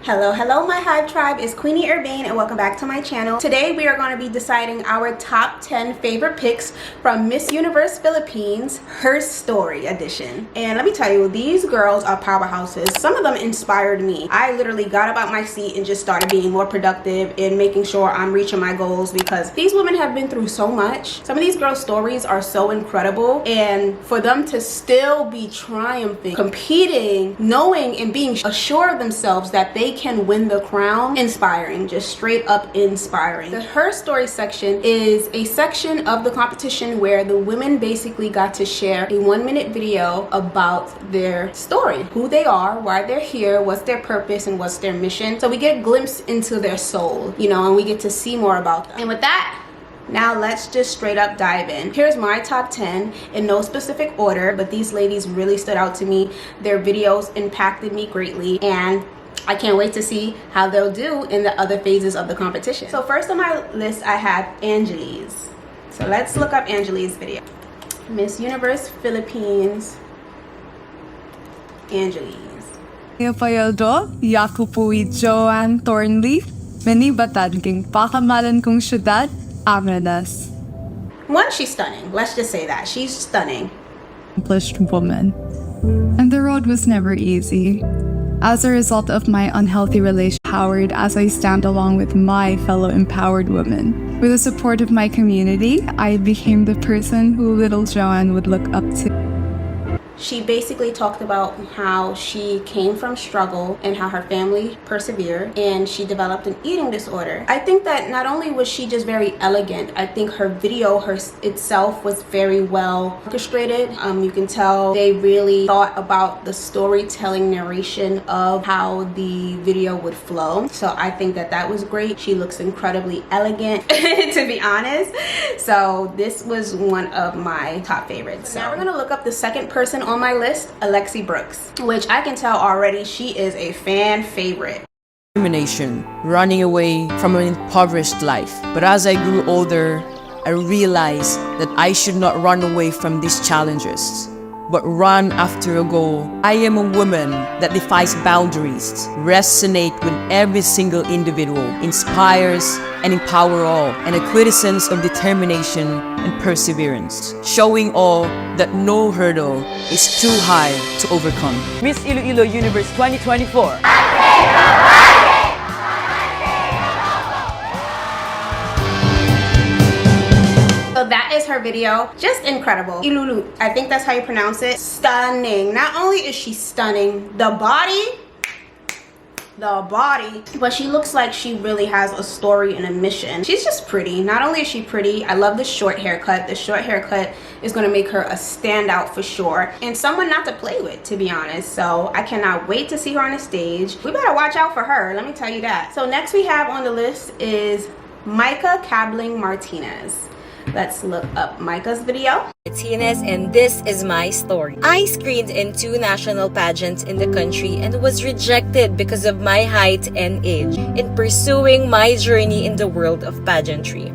Hello my Hive Tribe, it's Queenie Urbane and welcome back to my channel. Today we are going to be deciding our top 10 favorite picks from Miss Universe Philippines, Her Story edition. And let me tell you, these girls are powerhouses. Some of them inspired me. I literally got up out my seat and just started being more productive in making sure I'm reaching my goals because these women have been through so much. Some of these girls' stories are so incredible, and for them to still be triumphing, competing, knowing and being assured of themselves that they can win the crown, inspiring, just straight up inspiring. The Her Story section is a section of the competition where the women basically got to share a 1-minute video about their story, who they are, why they're here, what's their purpose, and what's their mission. So we get a glimpse into their soul, you know, and we get to see more about them. And with that, now let's just straight up dive in. Here's my top 10 in no specific order, but these ladies really stood out to me. Their videos impacted me greatly, and I can't wait to see how they'll do in the other phases of the competition. So first on my list, I have Angeli's. So let's look up Angeli's video. Miss Universe Philippines, Angeli's. Payaldo, yaku po'y Joanne Thornleaf, manibatan king pakamalan kong syudad, Amadas. One, she's stunning. Let's just say that. She's stunning. Accomplished woman. And the road was never easy. As a result of my unhealthy relationship, empowered as I stand along with my fellow empowered women. With the support of my community, I became the person who little Joanne would look up to. She basically talked about how she came from struggle and how her family persevered, and she developed an eating disorder. I think that not only was she just very elegant, I think her video itself was very well orchestrated. You can tell they really thought about the storytelling narration of how the video would flow. So I think that that was great. She looks incredibly elegant, to be honest. So this was one of my top favorites. So now we're gonna look up the second person on my list, Alexi Brooks, which I can tell already she is a fan favorite. Determination, running away from an impoverished life. But as I grew older, I realized that I should not run away from these challenges, but run after a goal. I am a woman that defies boundaries, resonate with every single individual, inspires and empower all, and a quintessence of determination and perseverance, showing all that no hurdle is too high to overcome. Miss Iloilo Universe 2024. So that is her video. Just incredible. Ilulu, I think that's how you pronounce it. Stunning. Not only is she stunning, the body, but she looks like she really has a story and a mission. She's just pretty. Not only is she pretty, I love the short haircut. The short haircut is going to make her a standout for sure, and someone not to play with, to be honest. So I cannot wait to see her on the stage. We better watch out for her, let me tell you that. So next we have on the list is Micah Cabling Martinez. Let's look up Micah's video. Martinez, and this is my story. I screened in 2 national pageants in the country and was rejected because of my height and age in pursuing my journey in the world of pageantry.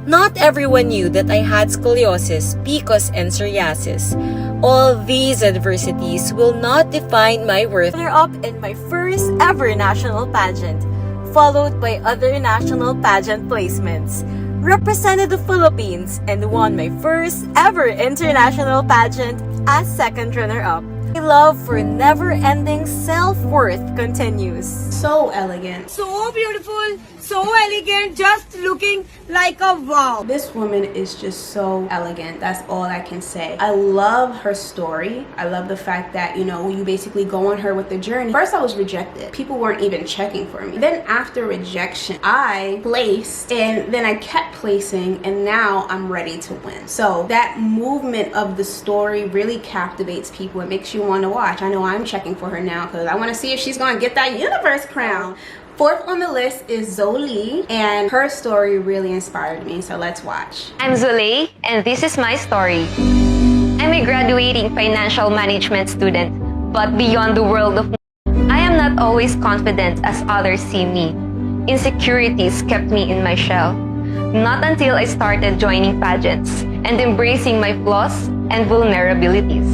Not everyone knew that I had scoliosis, PCOS, and psoriasis. All these adversities will not define my worth. Runner-up in my first ever national pageant, followed by other national pageant placements. Represented the Philippines and won my first ever international pageant as second runner-up. My love for never-ending self-worth continues. So elegant. So beautiful, so elegant, just looking like a wow. This woman is just so elegant. That's all I can say. I love her story. I love the fact that, you know, you basically go on her with the journey. First, I was rejected. People weren't even checking for me. Then after rejection, I placed, and then I kept placing, and now I'm ready to win. So that movement of the story really captivates people. It makes you want to watch. I know I'm checking for her now because I want to see if she's going to get that universe crown. Fourth on the list is Zoe, and her story really inspired me, so let's watch. I'm Zoe, and this is my story. I'm a graduating financial management student, but beyond the world of I am not always confident as others see me. Insecurities kept me in my shell. Not until I started joining pageants and embracing my flaws and vulnerabilities.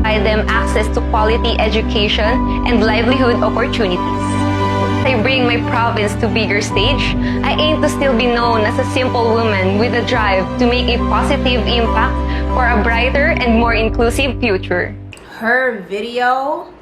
provide them access to quality education and livelihood opportunities. As I bring my province to bigger stage, I aim to still be known as a simple woman with a drive to make a positive impact for a brighter and more inclusive future. Her video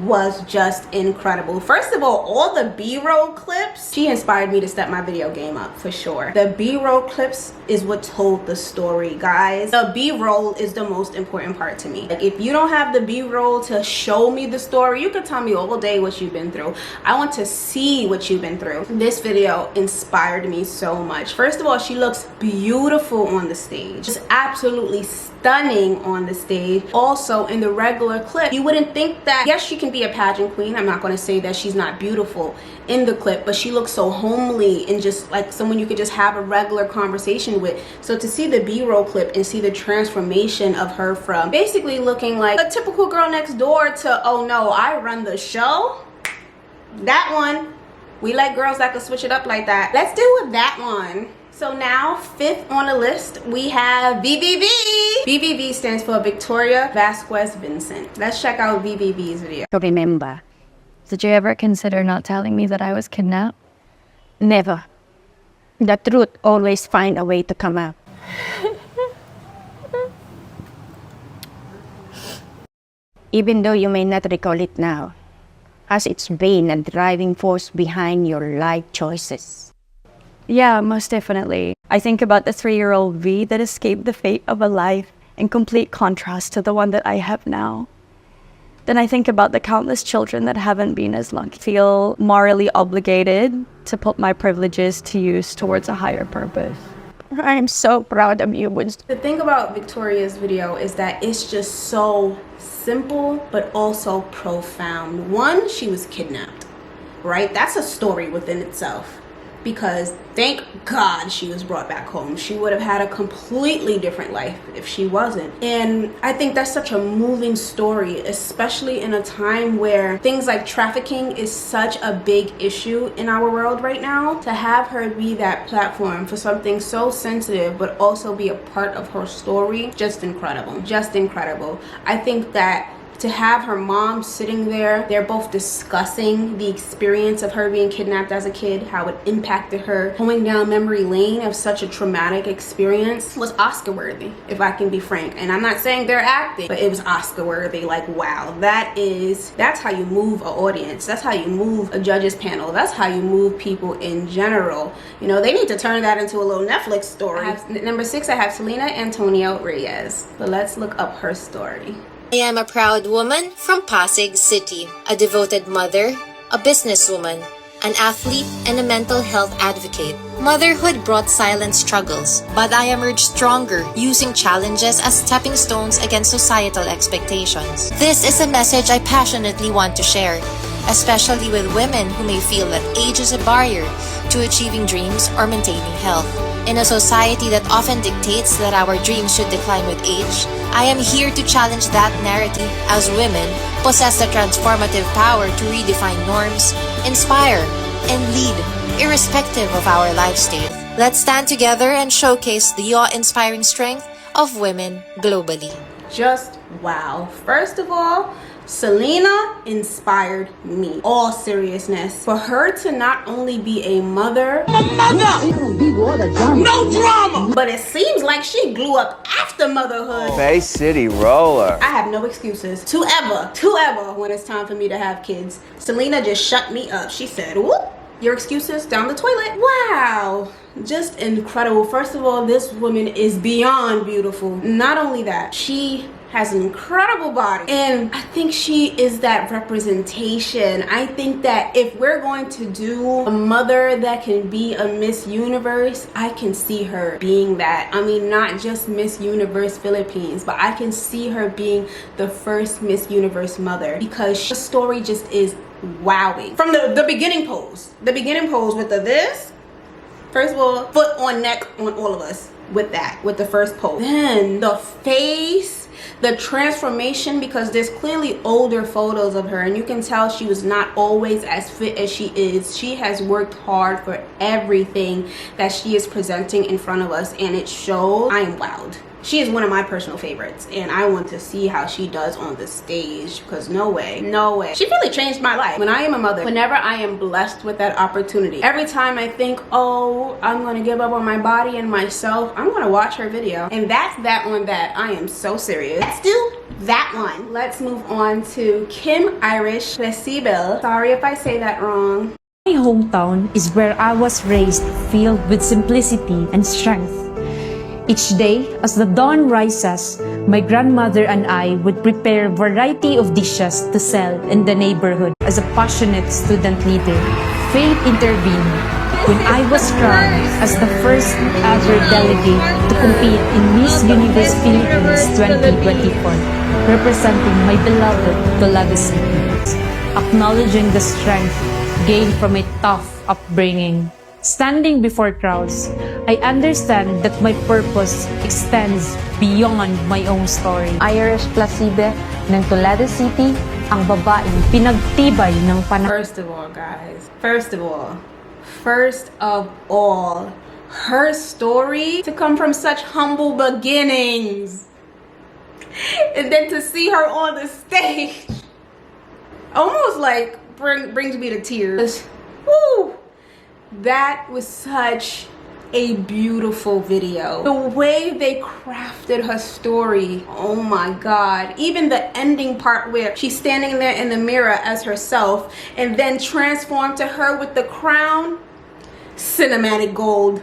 was just incredible. First of all the B-roll clips, she inspired me to step my video game up for sure. The B-roll clips is what told the story, guys. The B-roll is the most important part to me. Like, if you don't have the B-roll to show me the story, you could tell me all day what you've been through. I want to see what you've been through. This video inspired me so much. First of all, she looks beautiful on the stage, just absolutely stunning on the stage. Also, in the regular clip, you wouldn't think that, yes, she can be a pageant queen. I'm not going to say that she's not beautiful in the clip, but she looks so homely and just like someone you could just have a regular conversation with. So to see the B-roll clip and see the transformation of her from basically looking like a typical girl next door to, oh no, I run the show, that one, we like girls that could switch it up like that. Let's do with that one. So now, 5th on the list, we have VVV. VVV stands for Victoria Vasquez Vincent. Let's check out VVV's video. To remember. Did you ever consider not telling me that I was kidnapped? Never. The truth always find a way to come out. Even though you may not recall it now, as it's been a driving force behind your life choices. Yeah, most definitely. I think about the 3-year-old V that escaped the fate of a life in complete contrast to the one that I have now. Then I think about the countless children that haven't been as lucky. I feel morally obligated to put my privileges to use towards a higher purpose. I am so proud of you, Winston. The thing about Victoria's video is that it's just so simple, but also profound. One, she was kidnapped, right? That's a story within itself. Because thank God she was brought back home. She would have had a completely different life if she wasn't. And I think that's such a moving story, especially in a time where things like trafficking is such a big issue in our world right now. To have her be that platform for something so sensitive, but also be a part of her story, just incredible. Just incredible. I think that to have her mom sitting there, they're both discussing the experience of her being kidnapped as a kid, how it impacted her, going down memory lane of such a traumatic experience, was Oscar worthy, if I can be frank. And I'm not saying they're acting, but it was Oscar worthy. Like, wow, that's how you move an audience. That's how you move a judges panel. That's how you move people in general. You know, they need to turn that into a little Netflix story. Number 6, I have Selena Antonio Reyes. So let's look up her story. I am a proud woman from Pasig City, a devoted mother, a businesswoman, an athlete, and a mental health advocate. Motherhood brought silent struggles, but I emerged stronger, using challenges as stepping stones against societal expectations. This is a message I passionately want to share, especially with women who may feel that age is a barrier to achieving dreams or maintaining health. In a society that often dictates that our dreams should decline with age, I am here to challenge that narrative, as women possess the transformative power to redefine norms, inspire, and lead, irrespective of our life stage. Let's stand together and showcase the awe-inspiring strength of women globally. Just wow. First of all, Selena inspired me. All seriousness. For her to not only be a mother, no drama, but it seems like she grew up after motherhood. Bay City roller. I have no excuses to ever when it's time for me to have kids. Selena just shut me up. She said, whoop, your excuses down the toilet. Wow. Just incredible. First of all, this woman is beyond beautiful. Not only that, she has an incredible body, and I think she is that representation. I think that if we're going to do a mother that can be a Miss Universe, I can see her being that. I mean, not just Miss Universe Philippines, but I can see her being the first Miss Universe mother, because her story just is wowing. From the beginning pose with this, first of all, foot on neck on all of us with the first pose. Then the face, the transformation, because there's clearly older photos of her and you can tell she was not always as fit as she is. She has worked hard for everything that she is presenting in front of us, and it shows. I am wowed. She is one of my personal favorites, and I want to see how she does on the stage, because no way, she really changed my life. When I am a mother, whenever I am blessed with that opportunity, every time I think, oh, I'm gonna give up on my body and myself, I'm gonna watch her video. And that's that one that I am so serious. Let's do that one. Let's move on to Kim Irish Plesible. Sorry if I say that wrong. My hometown is where I was raised, filled with simplicity and strength. Each day, as the dawn rises, my grandmother and I would prepare a variety of dishes to sell in the neighborhood. As a passionate student leader, fate intervened when I was crowned as the first ever delegate to compete in Miss Universe Philippines 2024, representing my beloved Toledo City. Acknowledging the strength gained from a tough upbringing. Standing before crowds, I understand that my purpose extends beyond my own story. Irish Plesibe ng Toledo City, ang babaeng pinagtibay ng panahon. First of all, guys, first of all, her story to come from such humble beginnings, and then to see her on the stage, almost like brings me to tears. Woo! That was such a beautiful video. The way they crafted her story, oh my god. Even the ending part where she's standing there in the mirror as herself and then transformed to her with the crown. Cinematic gold.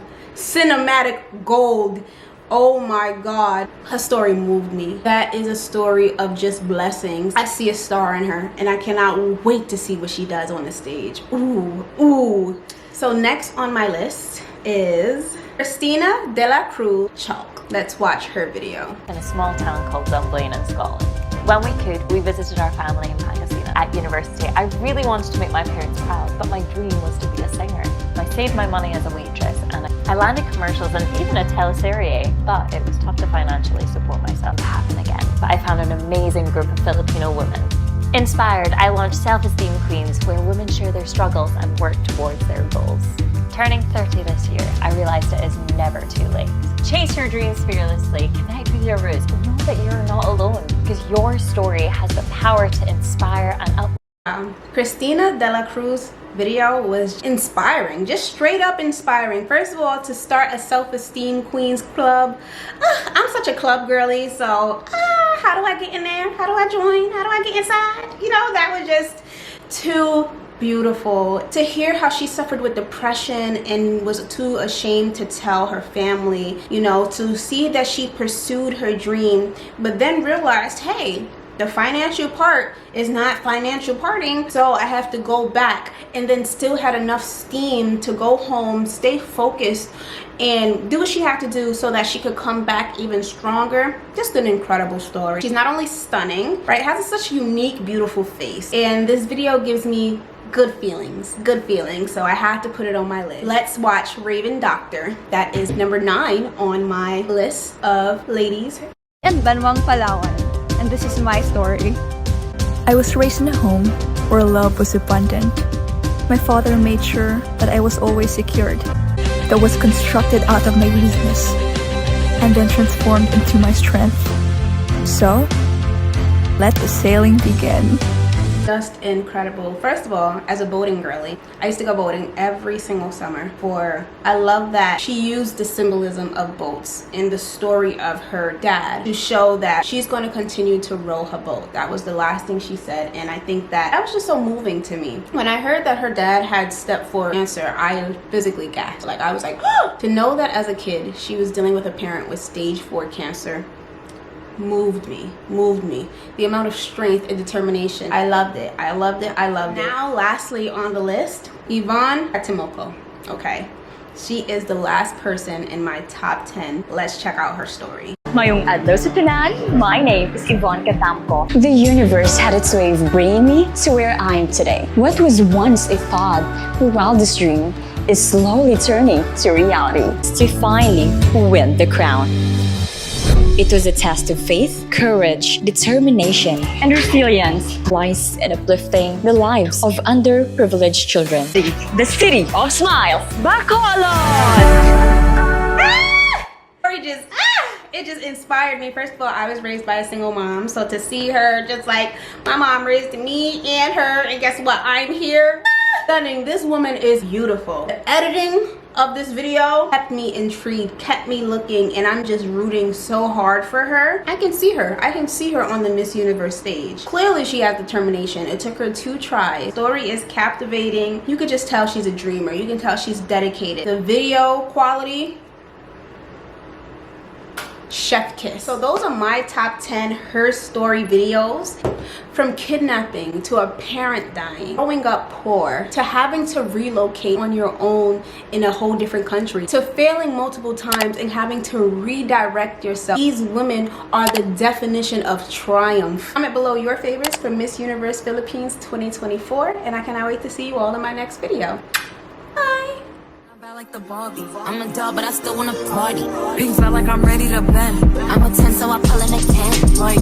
Oh my god. Her story moved me. That is a story of just blessings. I see a star in her, and I cannot wait to see what she does on the stage. Ooh. So next on my list is Christina de la Cruz Chalk. Let's watch her video. In a small town called Dunblane in Scotland. When we could, we visited our family in Pageant. At university, I really wanted to make my parents proud, but my dream was to be a singer. I saved my money as a waitress, and I landed commercials and even a teleserie, but it was tough to financially support myself to happen again. But I found an amazing group of Filipino women. Inspired, I launched Self-Esteem Queens, where women share their struggles and work towards their goals. Turning 30 this year, I realized it is never too late. Chase your dreams fearlessly, connect with your roots, but know that you're not alone, because your story has the power to inspire and uplift. Christina de la Cruz video was inspiring, just straight up inspiring. First of all, to start a Self-Esteem Queens club. I'm such a club girly, so how do I get in there? How do I join? How do I get inside? You know, that was just too beautiful. To hear how she suffered with depression and was too ashamed to tell her family, you know, to see that she pursued her dream, but then realized, hey, the financial part is not financial parting, so I have to go back, and then still had enough steam to go home, stay focused, and do what she had to do so that she could come back even stronger. Just an incredible story. She's not only stunning, right, has such a unique, beautiful face, and this video gives me good feelings, so I had to put it on my list. Let's watch Raven Doctor. That is number 9 on my list of ladies. And Banwang Palawan. And this is my story. I was raised in a home where love was abundant. My father made sure that I was always secured, that was constructed out of my weakness, and then transformed into my strength. So, let the sailing begin. Just incredible. First of all, as a boating girly, I used to go boating every single summer. I love that she used the symbolism of boats in the story of her dad to show that she's going to continue to row her boat. That was the last thing she said, and I think that was just so moving to me. When I heard that her dad had step 4 cancer, I physically gasped. Like, I was like, oh! To know that as a kid she was dealing with a parent with stage 4 cancer moved me. The amount of strength and determination. I loved it. Now, lastly on the list, Yvonne Atimoko. Okay, she is the last person in my top 10. Let's check out her story. Mayong adlaw sa tanan, my name is Yvonne Katamko. The universe had its way of bringing me to where I am today. What was once a thought, a wildest dream, is slowly turning to reality to finally win the crown. It was a test of faith, courage, determination, and resilience, wise and uplifting the lives of underprivileged children. The City of Smiles, Bacolod! It just inspired me. First of all, I was raised by a single mom, so to see her just like my mom raised me and her, and guess what, I'm here. Stunning. This woman is beautiful. The editing of this video kept me intrigued, kept me looking, and I'm just rooting so hard for her. I can see her on the Miss Universe stage. Clearly she has determination. It took her 2 tries. The story is captivating. You could just tell she's a dreamer. You can tell she's dedicated. The video quality, chef kiss. So those are my top 10 her story videos. From kidnapping to a parent dying, growing up poor, to having to relocate on your own in a whole different country, to failing multiple times and having to redirect yourself. These women are the definition of triumph. Comment below your favorites from Miss Universe Philippines 2024, and I cannot wait to see you all in my next video. Bye. Like the Barbie, I'm a doll, but I still wanna party. Pink felt like I'm ready to bend. I'm a 10, so I pull in a can. Like